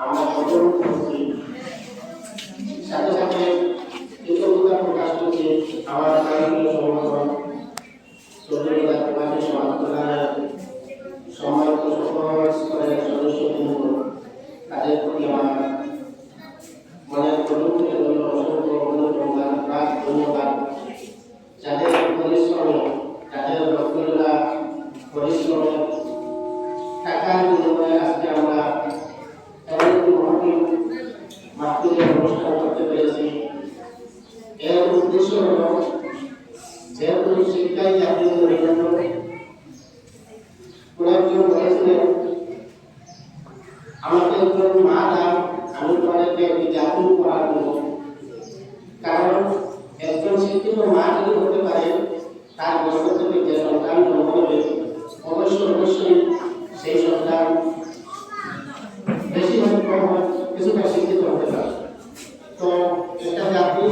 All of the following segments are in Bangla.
আমরা প্রথম করছি সাথে সাথে কৃতজ্ঞতা প্রকাশ করছি আমার কারিগরি সংগঠন সহযোগিতা প্রকাশী সমাজের সম্মানিত সকলের সদস্যবৃন্দ তাদের প্রতি আমার মনের প্রথম থেকে অসংখ্য ধন্যবাদ যাদের পরিশ্রমে যাদের রক্তজোড়া পরিশ্রমে টাকার বিনিময়ে আজকে আমরা এমন একটি মহৎ মাহফিলের অনুষ্ঠান করতে পেরেছি। এর উদ্দেশ্য হল যেহেতু শিক্ষাই জাতীয় মেরুদণ্ড, কোন একজন বলেছিলেন আমাকে একজন মা দাও, আমি তোমাদেরকে একটি জাতি উপহার দেব। কারণ একজন শিক্ষিত মা যদি হতে পারে তার গর্ভ থেকে যে সন্তান জন্ম নেবে অবশ্যই সেই সন্তান বেশি হোক কম হোক কিছুটা শিক্ষিত হতে পারে। তো এটা জাতি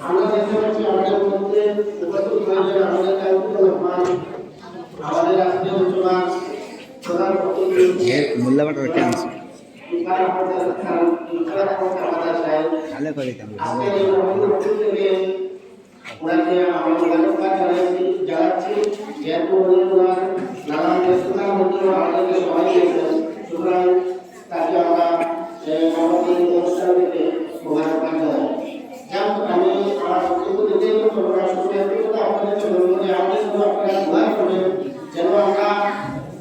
আমরা দেখতে পাচ্ছি আমাদের মধ্যে উপস্থিত হয়েছে আমাদের আমাদের রাষ্ট্রীয় উচ্চমা প্রধান মূল্যবান চান্স ভালো করে জানাচ্ছি যেহেতু নানান ব্যস্ততার মধ্যে আমাদেরকে সবাই দিয়েছেন, সুতরাং তাকে আমরা আমাদের অনুষ্ঠান থেকে মোবারকবাদ জানাই। যাক আমি আমার বক্তব্য দিতেই আপনাদেরকে বলবো যে আমাদের জন্য আপনারা দোয়া করবেন যেন আমরা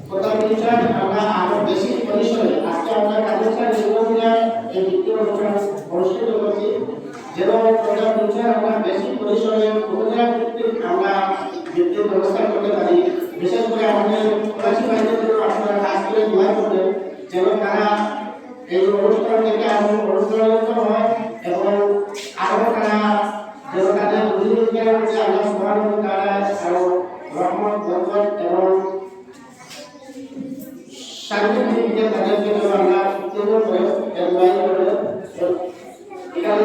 প্রথম বিষয় আমরা আরো বেশি পরিসরে আজকে আমরা কালেকশন নির্বাচনে এই দ্বিতীয় অনুষ্ঠান অনুষ্ঠিত করছি, যেন প্রথম বিষয় আমরা বেশি পরিসরে উপজেলা ভিত্তিক আমরা ভিত্তিক ব্যবস্থা করতে পারি। বিশেষ করে আমাদের প্রবাসী ভাইদের জন্য আপনারা কাজ করে দোয়া করবেন যেন তারা এই অনুষ্ঠান থেকে আরো অনুপ্রাণিত হয় এবং আরো তারা যেন তাদের রোজগার করছে আল্লাহ সুবহানাহু ওয়া তাআলা আরো রহমত বরকত এবং শান্তিতে তাদেরকে যেন আল্লাহ উত্তীর্ণ করে এর দোয়া করে এখানে